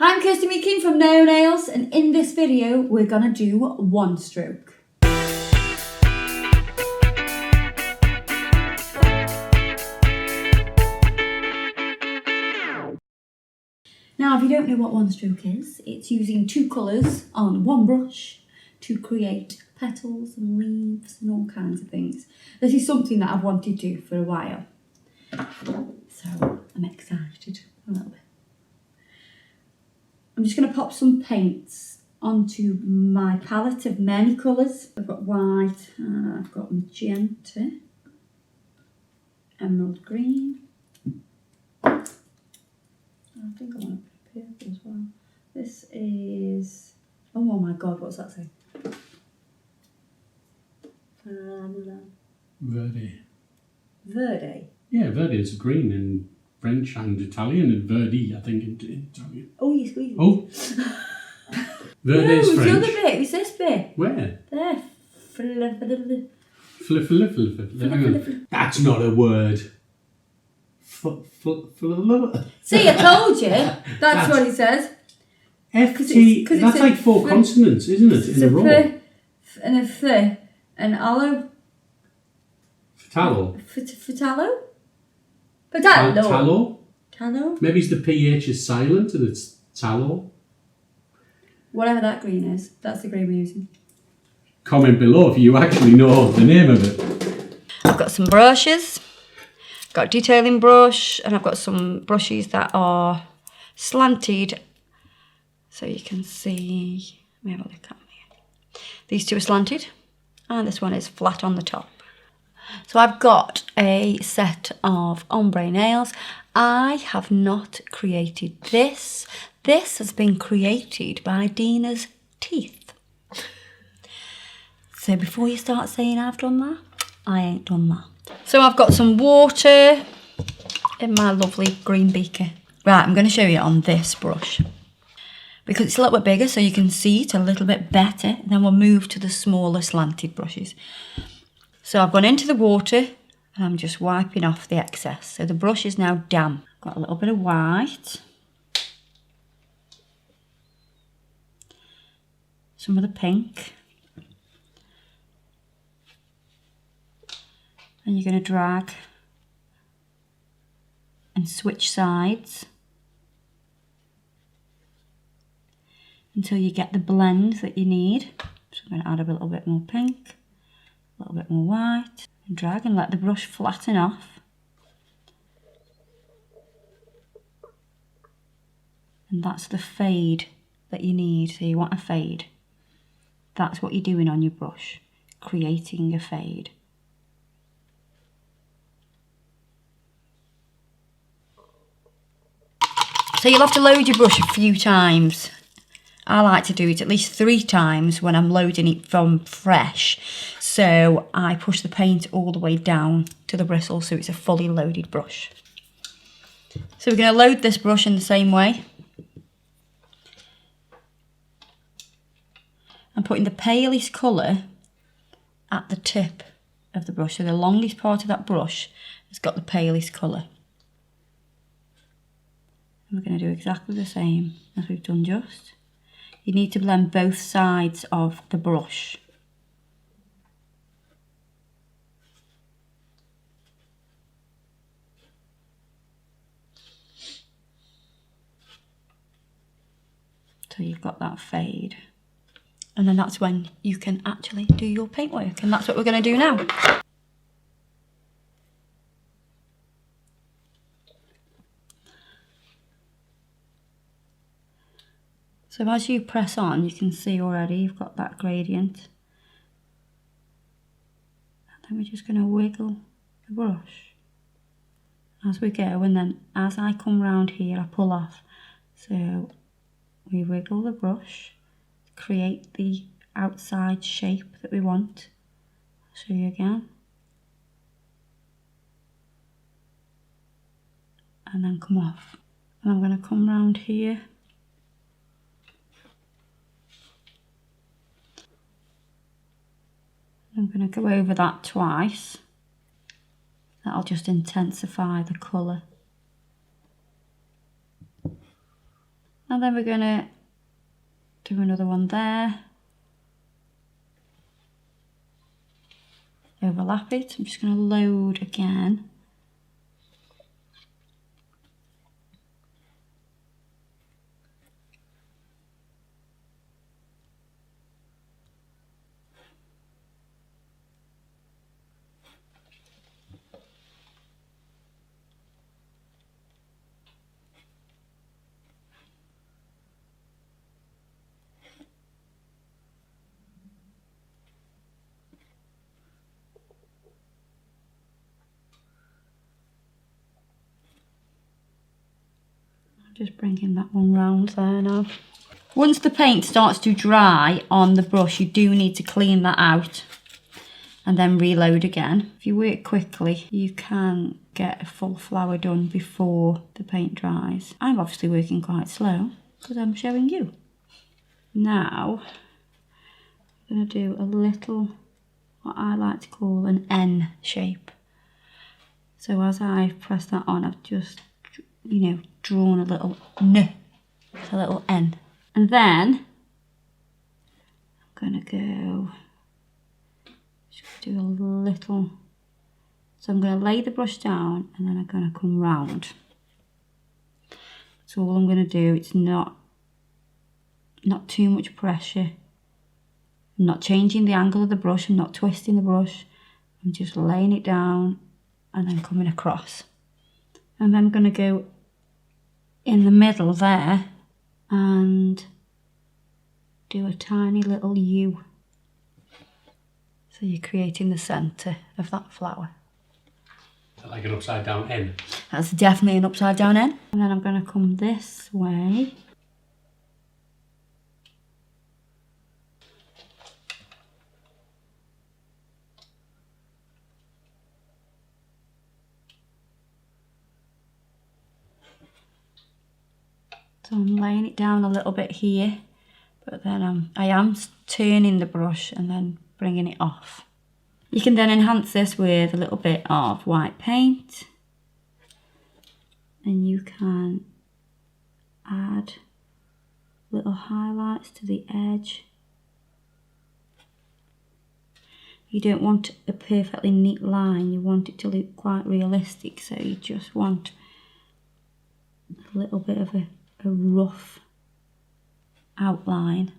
Hi, I'm Kirsty Meakin from Neo Nails, and in this video we're gonna do one stroke. Now, if you don't know what one stroke is, it's using two colours on one brush to create petals and leaves and all kinds of things. This is something that I've wanted to do for a while, so I'm excited a little bit. I'm just going to pop some paints onto my palette of many colours. I've got white, I've got magenta, emerald green. I think I want to put purple as well. This is, oh my god, what's that say? Verde. Verde? Yeah, Verde is green in French and Italian, and Verdi, I think, in Italian. Oh, you squeeze it. Oh! Verde is French. No, it's the other bit, it's this bit. Where? There. Hang on. That's not a word. See, I told you. That's what it says. FT, that's like four consonants, isn't it, in a row? And a th, and aloe. Fatalo. Fatalo? Fatalo. Tallow? Tallow? Maybe it's the PH is silent and it's tallow. Whatever that green is, that's the green we're using. Comment below if you actually know the name of it. I've got some brushes. Got a detailing brush, and I've got some brushes that are slanted, so you can see. Let me have a look at me. These two are slanted, and this one is flat on the top. So I've got a set of ombre nails. I have not created this. This has been created by Dina's teeth. So before you start saying I've done that, I ain't done that. So I've got some water in my lovely green beaker. Right, I'm going to show you on this brush, because it's a little bit bigger so you can see it a little bit better. Then we'll move to the smaller slanted brushes. So I've gone into the water and I'm just wiping off the excess. So the brush is now damp. Got a little bit of white. Some of the pink. And you're going to drag and switch sides until you get the blend that you need. So I'm going to add a little bit more pink, a little bit more white, and drag and let the brush flatten off. And that's the fade that you need. So you want a fade. That's what you're doing on your brush, creating a fade. So you'll have to load your brush a few times. I like to do it at least 3 times when I'm loading it from fresh. So I push the paint all the way down to the bristle so it's a fully loaded brush. So we're going to load this brush in the same way. I'm putting the palest colour at the tip of the brush. So the longest part of that brush has got the palest colour. We're going to do exactly the same as we've done just. You need to blend both sides of the brush. So you've got that fade. And then that's when you can actually do your paintwork. And that's what we're going to do now. So as you press on, you can see already you've got that gradient. And then we're just going to wiggle the brush as we go, and then as I come round here, I pull off. So we wiggle the brush to create the outside shape that we want. I'll show you again. And then come off. And I'm going to come round here. I'm going to go over that twice. That'll just intensify the colour. And then we're going to do another one there. Overlap it. I'm just going to load again. Just bringing that one round there now. Once the paint starts to dry on the brush, you do need to clean that out and then reload again. If you work quickly, you can get a full flower done before the paint dries. I'm obviously working quite slow because I'm showing you. Now, I'm going to do a little, what I like to call an N shape. So as I press that on, I've just, drawn a little N, a little N. And then I'm going to go, just do a little, so I'm going to lay the brush down and then I'm going to come round. So all I'm going to do, it's not too much pressure. I'm not changing the angle of the brush, I'm not twisting the brush. I'm just laying it down and then coming across. And then I'm going to go in the middle there and do a tiny little U. So you're creating the centre of that flower. Is that like an upside down N? That's definitely an upside down N. And then I'm going to come this way. So I'm laying it down a little bit here, but then I am turning the brush and then bringing it off. You can then enhance this with a little bit of white paint, and you can add little highlights to the edge. You don't want a perfectly neat line, you want it to look quite realistic, so you just want a little bit of a rough outline.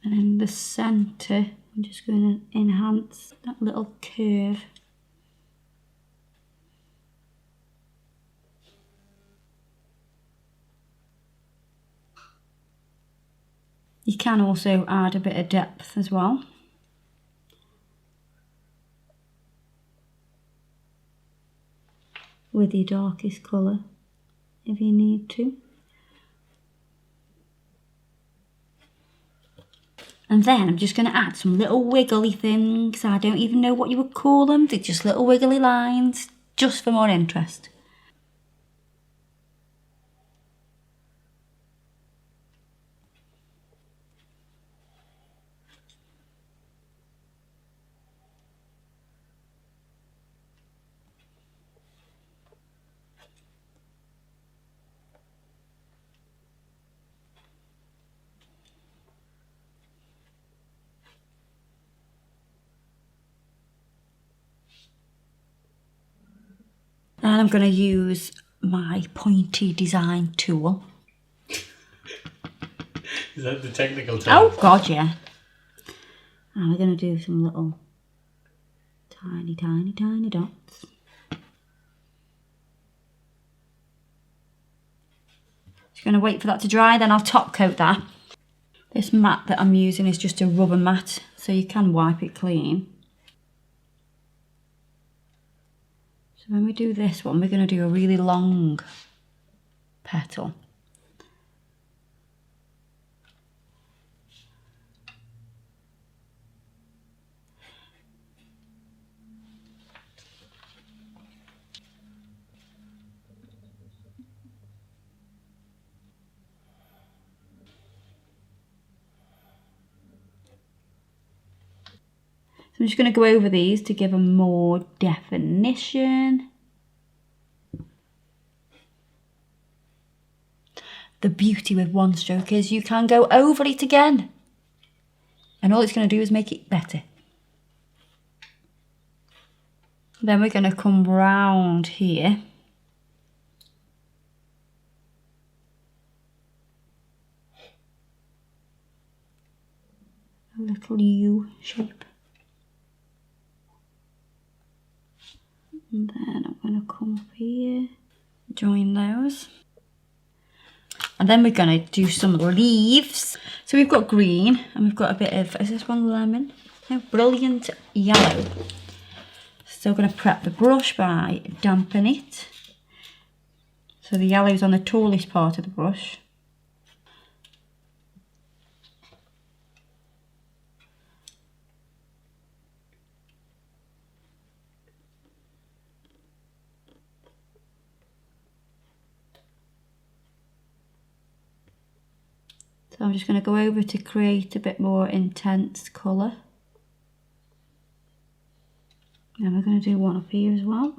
And in the centre, I'm just going to enhance that little curve. You can also add a bit of depth as well. With your darkest colour, if you need to. And then I'm just going to add some little wiggly things. I don't even know what you would call them. They're just little wiggly lines, just for more interest. And I'm going to use my pointy design tool. Is that the technical term? Oh God, yeah. And we're going to do some little tiny, tiny, tiny dots. Just going to wait for that to dry, then I'll top coat that. This mat that I'm using is just a rubber mat, so you can wipe it clean. So when we do this one, we're going to do a really long petal. I'm just going to go over these to give them more definition. The beauty with one stroke is you can go over it again. And all it's going to do is make it better. Then we're going to come round here. A little U shape. And then I'm going to come up here, join those. And then we're going to do some leaves. So we've got green and we've got a bit of, is this one lemon? No, brilliant yellow. So we're going to prep the brush by dampening it. So the yellow's on the tallest part of the brush. So I'm just going to go over to create a bit more intense colour. And we're going to do one up here as well.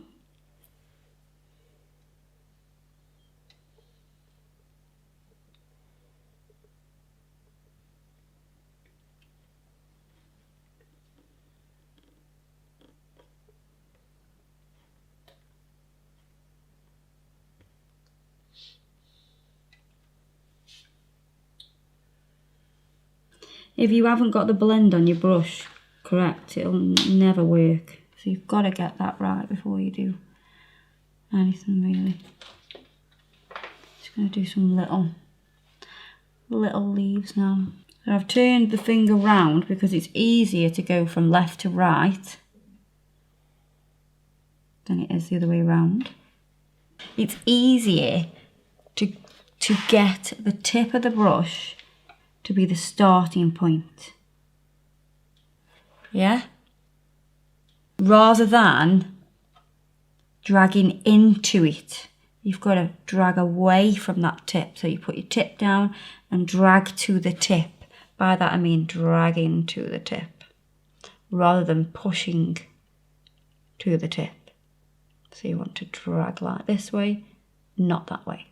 If you haven't got the blend on your brush correct, it'll never work. So you've got to get that right before you do anything really. Just going to do some little leaves now. So I've turned the finger round because it's easier to go from left to right than it is the other way around. It's easier to get the tip of the brush to be the starting point. Yeah? Rather than dragging into it. You've got to drag away from that tip. So you put your tip down and drag to the tip. By that I mean dragging to the tip rather than pushing to the tip. So you want to drag like this way, not that way.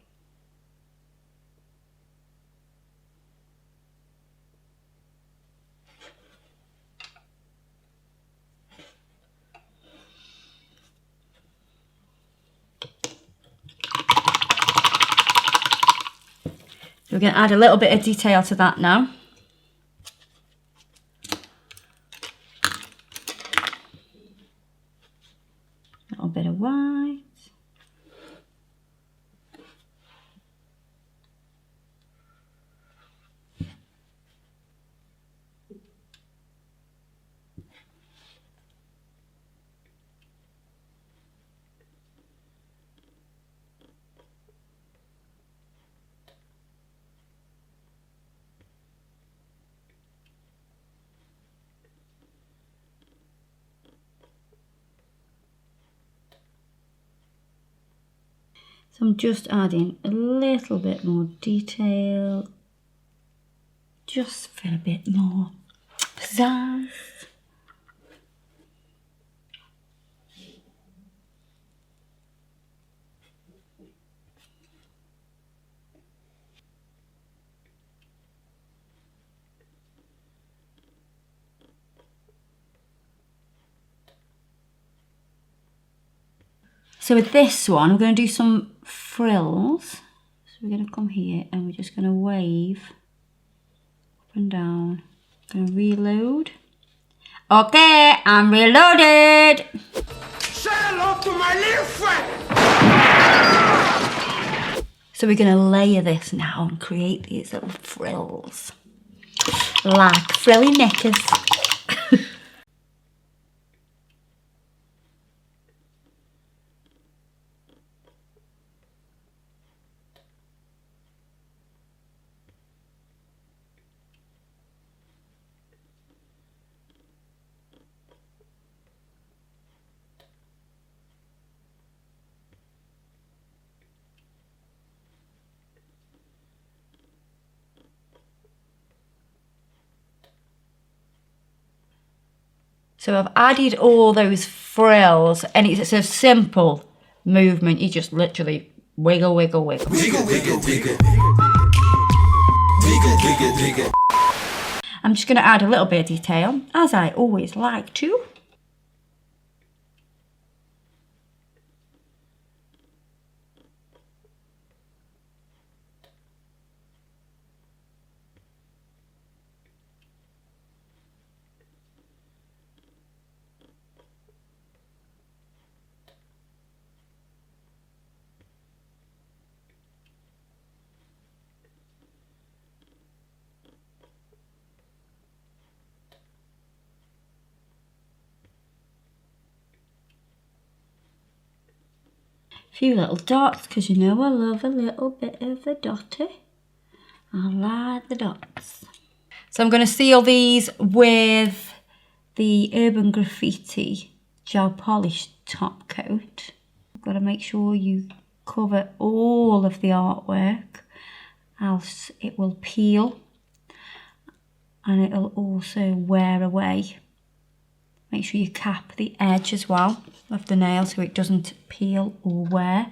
We're going to add a little bit of detail to that now. A little bit of white. So I'm just adding a little bit more detail, just for a bit more pizzazz. So with this one, we're going to do some frills. So we're going to come here and we're just going to wave up and down. Going to reload. Okay, I'm reloaded. Say hello to my little friend. So we're going to layer this now and create these little frills. Like frilly knickers. So I've added all those frills, and it's a simple movement. You just literally wiggle, wiggle, wiggle. Wiggle, wiggle, wiggle. Wiggle, wiggle, wiggle. I'm just going to add a little bit of detail, as I always like to. Few little dots, because you know I love a little bit of a dotty. I like the dots. So I'm going to seal these with the Urban Graffiti gel polish top coat. You've got to make sure you cover all of the artwork, else it will peel and it'll also wear away. Make sure you cap the edge as well of the nail so it doesn't peel or wear.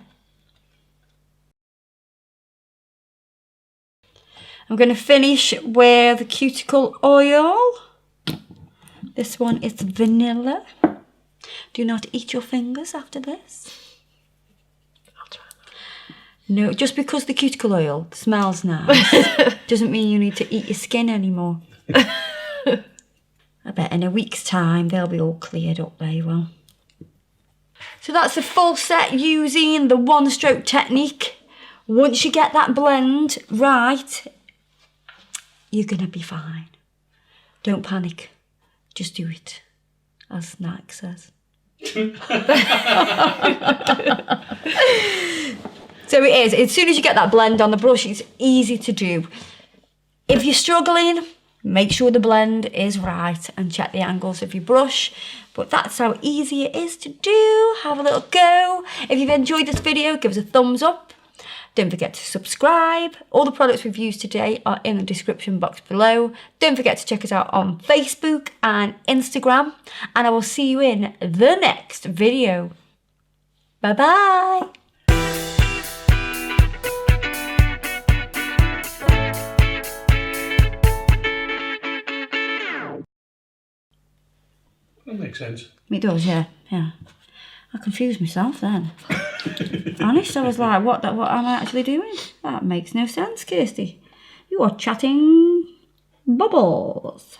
I'm going to finish with cuticle oil. This one is vanilla. Do not eat your fingers after this. I'll try. No, just because the cuticle oil smells nice doesn't mean you need to eat your skin anymore. I bet in a week's time they'll be all cleared up, they will. So that's a full set using the one stroke technique. Once you get that blend right, you're going to be fine. Don't panic. Just do it, as Nike says. So it is. As soon as you get that blend on the brush, it's easy to do. If you're struggling, make sure the blend is right and check the angles of your brush. But that's how easy it is to do. Have a little go. If you've enjoyed this video, give us a thumbs up. Don't forget to subscribe. All the products we've used today are in the description box below. Don't forget to check us out on Facebook and Instagram. And I will see you in the next video. Bye-bye. That makes sense. It does, yeah. I confused myself then. Honest, I was like, what am I actually doing? That makes no sense, Kirsty. You are chatting bubbles.